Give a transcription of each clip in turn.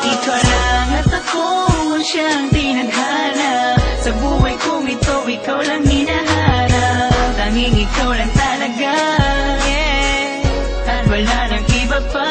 Ikaw lang at ako ang siyang tinadhana. Sa buhay kong ito, ikaw lang hinahanap. Tanging ikaw lang talaga, at wala nang iba pa.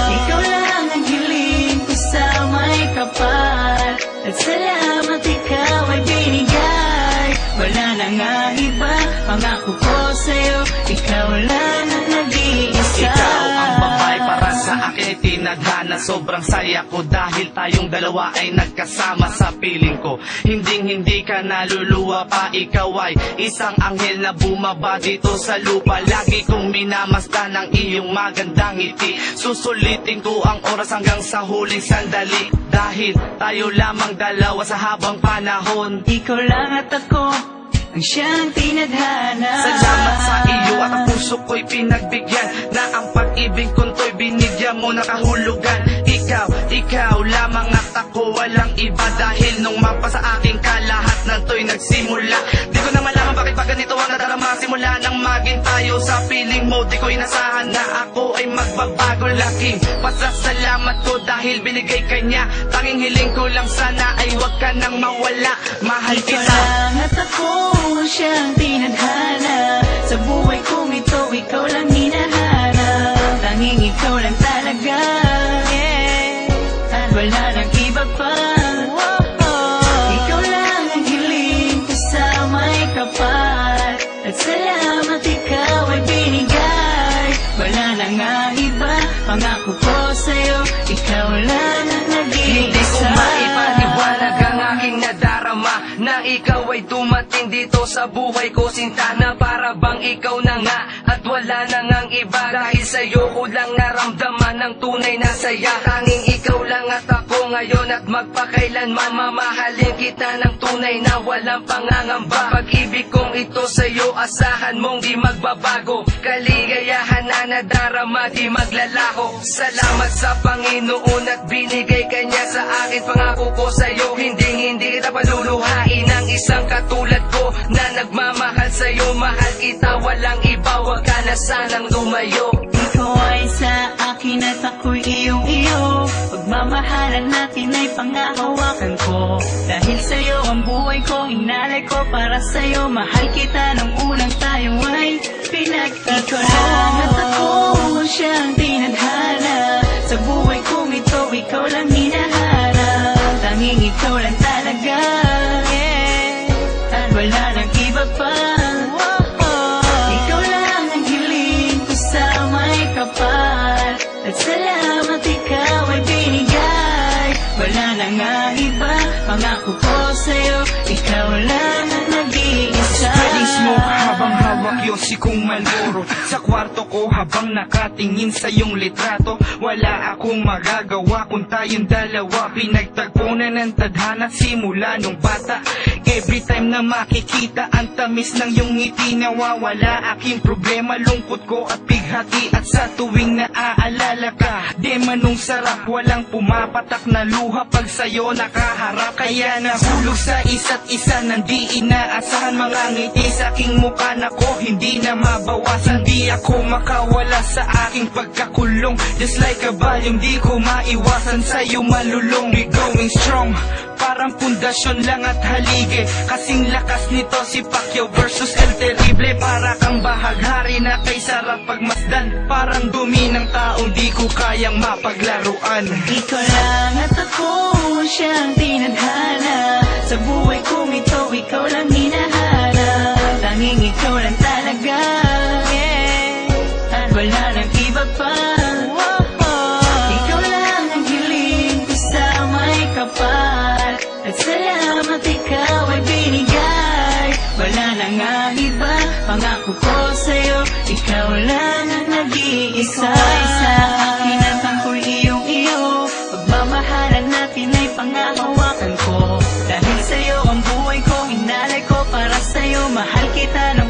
Ikaw lang ang hiling ko sa may kapal. At salamat ikaw ay binigay. Wala nang ang iba, pangako ko sa'yo, ikaw lang ang nag-iisa. Ikaw ang babae para sa akin tinadhana. Sobrang saya ko dahil tayong dalawa ay nagkasama sa piling ko. Hindi ka naluluwa pa, ikaw ay isang anghel na bumaba dito sa lupa. Lagi kong minamasdan ang iyong magandang ngiti. Susulitin ko ang oras hanggang sa huling sandali, dahil tayo lamang dalawa sa habang panahon. Ikaw lang at ako ang siyang tinadhana. Salamat sa iyo at ang puso ko'y pinagbigyan, na ang pag-ibig kong to'y binigyan mo na kahulugan. Ikaw lamang at ako, walang iba. Dahil nung mapa sa akin ka, lahat ng to'y nagsimula. Di ko na malaman bakit pa ganito ang nadarama. Simula nang maging tayo sa piling mo, di ko inasahan na ako ay magbabago. Laking pasasalamat ko dahil binigay ka niya. Tanging hiling ko lang sana ay wag ka nang mawala. Mahal Ikaw kita. lang at ako ang siyang tinadhana. Sa buhay kong ito, ikaw lang hinahanap. Tanging ikaw lang talaga, at wala nang iba pa. Ikaw lang ang hiling ko sa may kapal. At salamat ikaw ay binigay. Wala nang ang iba, pangako ko sa'yo, ikaw lang ang nag-iisa. Hindi ko maipaliwanag ang aking nadarama, na ikaw ay dumating dito sa buhay ko, sinta, na para bang ikaw na nga at wala na ngang iba. Dahil sa'yo ko lang naramdaman ng tunay na saya. Tanging ikaw lang at ako ngayon at magpakailanman. Mamahalin kita ng tunay na walang pangangamba. Pag-ibig kong ito sa'yo, asahan mong di magbabago. Kaligayahan na nadarama, di maglalaho. Salamat sa Panginoon at binigay ka niya sa akin. Pangako ko sa'yo, hindi kita paluluhain. Ang isang katulad ko na nagmamahal sa'yo. Mahal kita, walang iba, wag ka na sanang lumayo. Ikaw ay sa akin at ako'y iyong-iyo. Pagmamahalan natin ay pangahawakan ko. Dahil sa'yo ang buhay ko, inalay ko para sa'yo. Mahal kita nung unang tayo ay pinagtatalo. Ikaw lang at ako ang siyang tinadhana. Sa buhay kong ito, ikaw lang hinahanap. Tanging ikaw lang talaga, at wala nang iba pa. Ikaw lang ang hiling ko sa may kapal. At salamat ikaw ay binigay. Wala nang ang iba, pangako ko sa'yo, ikaw lang ang nag-iisa. Spreading smoke habang hawak yosi kong Malboro. Sa kwarto ko habang nakatingin sa iyong litrato. Wala akong magagawa kung tayong dalawa. Pinagtagpunan ng tadhana simula nung bata. Every time na makikita ang tamis ng iyong ngiti, nawawala aking problema, lungkot ko at bighati. At sa tuwing naaalala ka, di manong sarap. Walang pumapatak na luha pag sa'yo nakaharap. Kaya nahulog sa isa't isa ng di inaasahan. Mga ngiti sa aking mukha na ko hindi na mabawasan. Di ako makawala sa aking pagkakulong. Just like a volume, di ko maiwasan sa'yo malulong. Be going strong, parang pundasyon lang at halige. Kasing lakas nito si Pacquiao versus El Terrible. Para kang bahaghari na kay sarap pagmasdan. Parang dumi ng taong di ko kayang mapaglaruan. Ikaw lang at ako ang siyang tinadhana. Sa buhay kong ito, ikaw lang hinahanap. Tanging ikaw lang talaga, at wala nang iba pa. Ikaw lang ang hiling ko sa may kapal. At salamat ikaw ay binigay. Wala nang ang iba, Pangako ko sa'yo, ikaw lang ang nag-iisa. Ikaw ay sa akin at ako'y iyong iyo. Pagmamahalan natin ay pangahawakan ko. Dahil sa'yo ang buhay ko, inalay ko para sa'yo. Mahal kita ng